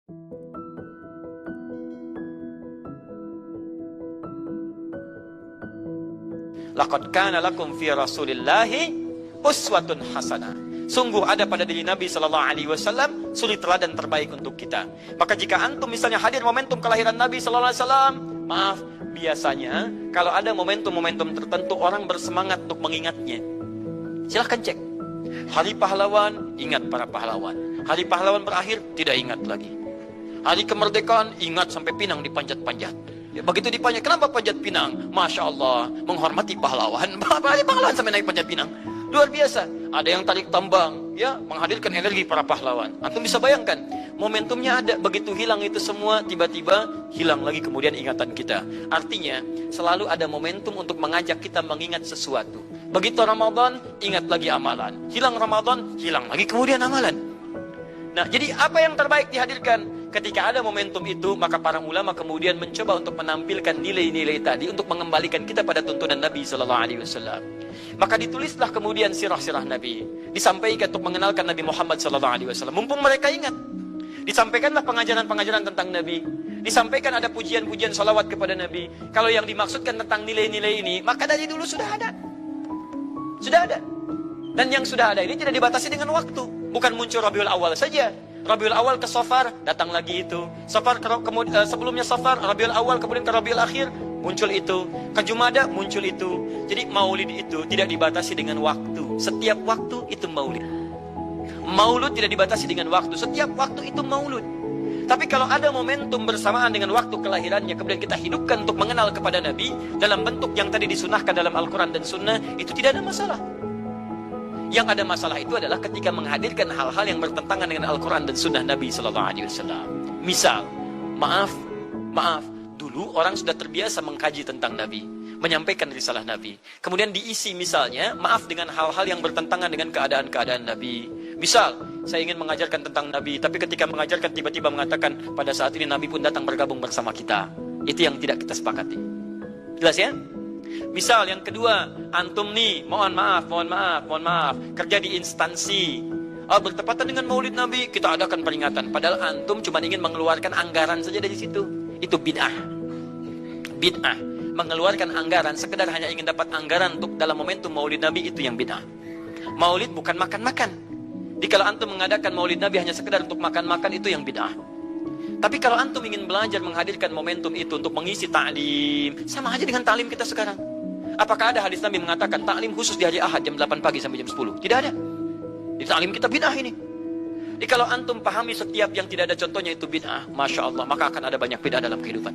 Laqad kana lakum fi Rasulillahi uswatun hasanah. Sungguh ada pada diri Nabi sallallahu alaihi wasallam suri teladan terbaik untuk kita. Maka jika antum misalnya hadir momentum kelahiran Nabi sallallahu alaihi wasallam, maaf, biasanya kalau ada momentum-momentum tertentu orang bersemangat untuk mengingatnya. Silahkan cek. Hari pahlawan, ingat para pahlawan. Hari pahlawan berakhir, tidak ingat lagi. Hari kemerdekaan, ingat sampai pinang dipanjat-panjat. Ya, begitu dipanjat, kenapa panjat pinang? Masya Allah, menghormati pahlawan. Pahlawan sampai naik panjat pinang. Luar biasa. Ada yang tarik tambang, ya, menghadirkan energi para pahlawan. Antum bisa bayangkan, momentumnya ada. Begitu hilang itu semua, tiba-tiba hilang lagi kemudian ingatan kita. Artinya, selalu ada momentum untuk mengajak kita mengingat sesuatu. Begitu Ramadan, ingat lagi amalan. Hilang Ramadan, hilang lagi kemudian amalan. Nah, jadi apa yang terbaik dihadirkan? Ketika ada momentum itu, maka para ulama kemudian mencoba untuk menampilkan nilai-nilai tadi untuk mengembalikan kita pada tuntunan Nabi sallallahu alaihi wasallam. Maka ditulislah kemudian sirah-sirah Nabi, disampaikan untuk mengenalkan Nabi Muhammad sallallahu alaihi wasallam. Mumpung mereka ingat, disampaikanlah pengajaran-pengajaran tentang Nabi, disampaikan ada pujian-pujian salawat kepada Nabi. Kalau yang dimaksudkan tentang nilai-nilai ini, maka dari dulu sudah ada. Sudah ada. Dan yang sudah ada ini tidak dibatasi dengan waktu. Bukan muncul Rabiul Awal saja. Rabiul Awal ke Safar, datang lagi itu. Safar sebelumnya Safar, Rabiul Awal kemudian ke Rabiul Akhir, muncul itu. Ke Jumada, muncul itu. Jadi maulid itu tidak dibatasi dengan waktu. Setiap waktu itu maulid. Maulud tidak dibatasi dengan waktu. Setiap waktu itu maulud. Tapi kalau ada momentum bersamaan dengan waktu kelahirannya, kemudian kita hidupkan untuk mengenal kepada Nabi dalam bentuk yang tadi disunahkan dalam Al-Quran dan Sunnah, itu tidak ada masalah. Yang ada masalah itu adalah ketika menghadirkan hal-hal yang bertentangan dengan Al-Quran dan Sunnah Nabi Sallallahu Alaihi Wasallam. Misal, maaf, dulu orang sudah terbiasa mengkaji tentang Nabi, menyampaikan risalah Nabi. Kemudian diisi misalnya, maaf, dengan hal-hal yang bertentangan dengan keadaan-keadaan Nabi. Misal, saya ingin mengajarkan tentang Nabi, tapi ketika mengajarkan tiba-tiba mengatakan, pada saat ini Nabi pun datang bergabung bersama kita. Itu yang tidak kita sepakati. Jelas ya? Misal yang kedua, antum nih, mohon maaf, kerja di instansi. Bertepatan dengan Maulid Nabi, kita adakan peringatan. Padahal antum cuma ingin mengeluarkan anggaran saja dari situ. Itu bid'ah. Bid'ah. Mengeluarkan anggaran, sekedar hanya ingin dapat anggaran untuk dalam momentum Maulid Nabi, itu yang bid'ah. Maulid bukan makan-makan. Jadi kalau antum mengadakan Maulid Nabi hanya sekedar untuk makan-makan, itu yang bid'ah. Tapi kalau antum ingin belajar menghadirkan momentum itu untuk mengisi ta'lim, sama aja dengan ta'lim kita sekarang. Apakah ada hadis Nabi mengatakan ta'lim khusus di hari Ahad jam 8 pagi sampai jam 10? Tidak ada. Di ta'lim kita bid'ah ini. Jadi kalau antum pahami setiap yang tidak ada contohnya itu bid'ah, Masya Allah, maka akan ada banyak bid'ah dalam kehidupan.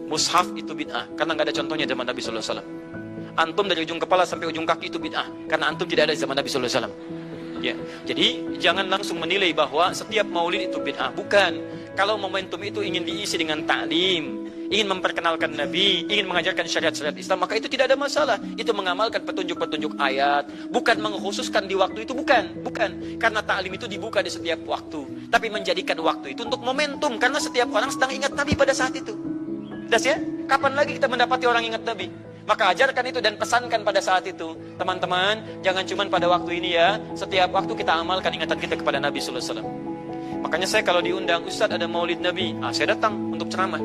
Mushaf itu bid'ah, karena nggak ada contohnya zaman Nabi Sallallahu Alaihi Wasallam. Antum dari ujung kepala sampai ujung kaki itu bid'ah, karena antum tidak ada di zaman Nabi Sallallahu Alaihi Wasallam. Ya, jadi jangan langsung menilai bahwa setiap maulid itu bid'ah. Bukan. Kalau momentum itu ingin diisi dengan ta'lim, ingin memperkenalkan Nabi, ingin mengajarkan syariat-syariat Islam, maka itu tidak ada masalah. Itu mengamalkan petunjuk-petunjuk ayat, bukan mengkhususkan di waktu itu, bukan. Karena ta'lim itu dibuka di setiap waktu, tapi menjadikan waktu itu untuk momentum, karena setiap orang sedang ingat Nabi pada saat itu. Jelas ya? Kapan lagi kita mendapati orang ingat Nabi? Maka ajarkan itu dan pesankan pada saat itu. Teman-teman, jangan cuma pada waktu ini ya. Setiap waktu kita amalkan ingatan kita kepada Nabi Sallallahu Alaihi Wasallam. Makanya saya kalau diundang, Ustaz ada maulid Nabi, saya datang untuk ceramah,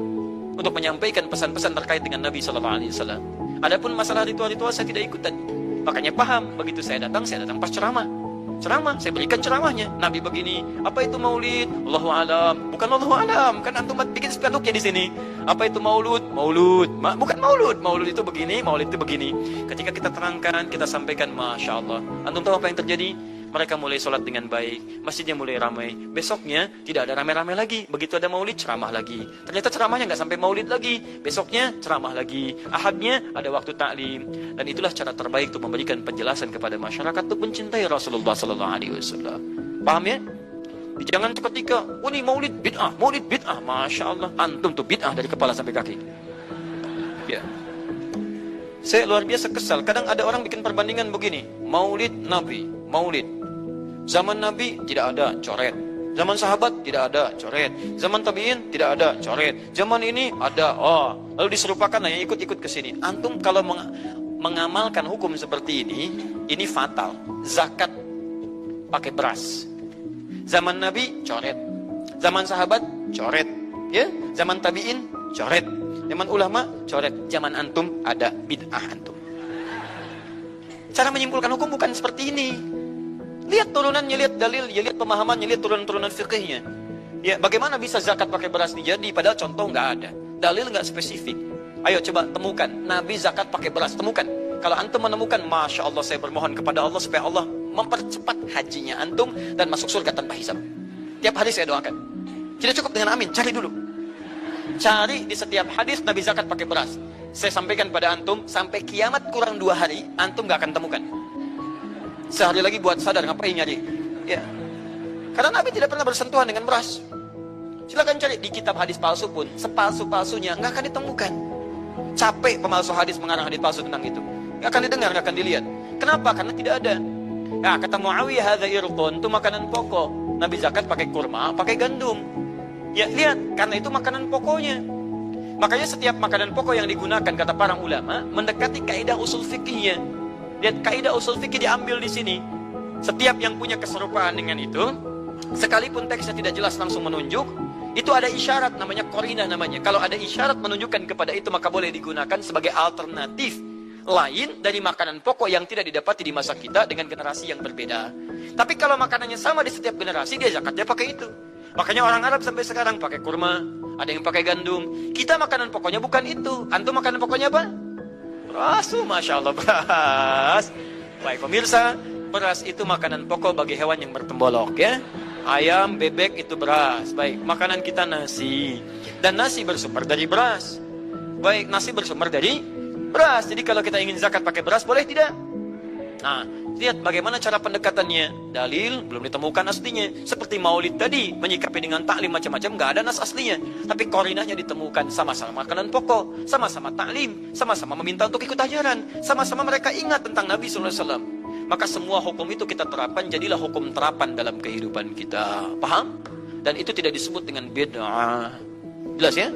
untuk menyampaikan pesan-pesan terkait dengan Nabi Sallallahu Alaihi Wasallam. Adapun masalah ritual-ritual saya tidak ikutan. Makanya paham, begitu saya datang pas ceramah, saya berikan ceramahnya. Nabi begini, apa itu maulid? Allahu alam. Bukan Allahu alam, kan antum bikin spanduknya di sini. Apa itu maulud? Bukan maulud. Maulud itu begini, maulid itu begini. Ketika kita terangkan, kita sampaikan, Masya Allah. Antum tahu apa yang terjadi? Mereka mulai sholat dengan baik, masjidnya mulai ramai. Besoknya tidak ada ramai-ramai lagi. Begitu ada maulid, ceramah lagi. Ternyata ceramahnya nggak sampai maulid lagi. Besoknya ceramah lagi. Ahadnya ada waktu taklim. Dan itulah cara terbaik untuk memberikan penjelasan kepada masyarakat untuk mencintai Rasulullah Sallallahu Alaihi Wasallam. Paham ya? Jangan seketika, ini maulid bid'ah, Masya Allah. Antum tuh bid'ah dari kepala sampai kaki. Ya. Saya luar biasa kesal. Kadang ada orang bikin perbandingan begini. Maulid Nabi, maulid. Zaman Nabi tidak ada coret. Zaman sahabat tidak ada coret. Zaman tabi'in tidak ada coret. Zaman ini ada. Lalu diserupakan yang ikut-ikut ke sini. Antum kalau mengamalkan hukum seperti ini fatal. Zakat pakai beras. Zaman Nabi coret. Zaman sahabat, coret. Ya, zaman tabi'in, coret. Zaman ulama, coret. Zaman antum, ada bid'ah antum. Cara menyimpulkan hukum bukan seperti ini. Lihat turunannya, lihat dalilnya, lihat pemahamannya, lihat turunan-turunan fikihnya. Ya, bagaimana bisa zakat pakai beras jadi? Padahal contoh nggak ada. Dalil nggak spesifik. Ayo coba temukan, Nabi zakat pakai beras, temukan. Kalau antum menemukan, Masya Allah, saya bermohon kepada Allah supaya Allah mempercepat hajinya antum dan masuk surga tanpa hisab. Tiap hari saya doakan. Tidak cukup dengan amin, cari dulu. Cari di setiap hadis Nabi zakat pakai beras. Saya sampaikan pada antum, sampai kiamat kurang 2 hari, antum gak akan temukan. Sehari lagi buat sadar, ngapain nyari? Ya. Karena Nabi tidak pernah bersentuhan dengan beras. Silakan cari di kitab hadis palsu pun, sepalsu-palsunya nggak akan ditemukan. Capek pemalsu hadis mengarang hadis palsu tentang itu. Nggak akan didengar, nggak akan dilihat. Kenapa? Karena tidak ada. Nah, kata Muawiyah, hadza irqun, itu makanan pokok. Nabi zakat pakai kurma, pakai gandum. Ya, lihat, karena itu makanan pokoknya. Makanya setiap makanan pokok yang digunakan, kata para ulama, mendekati kaidah usul fikihnya. Lihat, kaidah usul fikih diambil di sini. Setiap yang punya keserupaan dengan itu, sekalipun teksnya tidak jelas langsung menunjuk, itu ada isyarat, namanya qarinah namanya. Kalau ada isyarat menunjukkan kepada itu, maka boleh digunakan sebagai alternatif lain dari makanan pokok yang tidak didapati di masa kita dengan generasi yang berbeda. Tapi kalau makanannya sama di setiap generasi, dia zakatnya pakai itu. Makanya orang Arab sampai sekarang pakai kurma, ada yang pakai gandum. Kita makanan pokoknya bukan itu. Antum makanan pokoknya apa? Beras, Masya Allah, beras. Baik pemirsa, beras itu makanan pokok bagi hewan yang bertembolok, ya. Ayam, bebek itu beras. Baik, makanan kita nasi. Dan nasi bersumber dari beras. Baik, nasi bersumber dari beras. Jadi kalau kita ingin zakat pakai beras, boleh tidak? Nah, lihat bagaimana cara pendekatannya. Dalil belum ditemukan aslinya. Seperti maulid tadi, menyikapi dengan taklim macam-macam, nggak ada nas aslinya. Tapi korinahnya ditemukan, sama-sama makanan pokok, sama-sama taklim, sama-sama meminta untuk ikut ajaran, sama-sama mereka ingat tentang Nabi SAW. Maka semua hukum itu kita terapkan, jadilah hukum terapan dalam kehidupan kita. Paham? Dan itu tidak disebut dengan bid'ah. Jelas ya?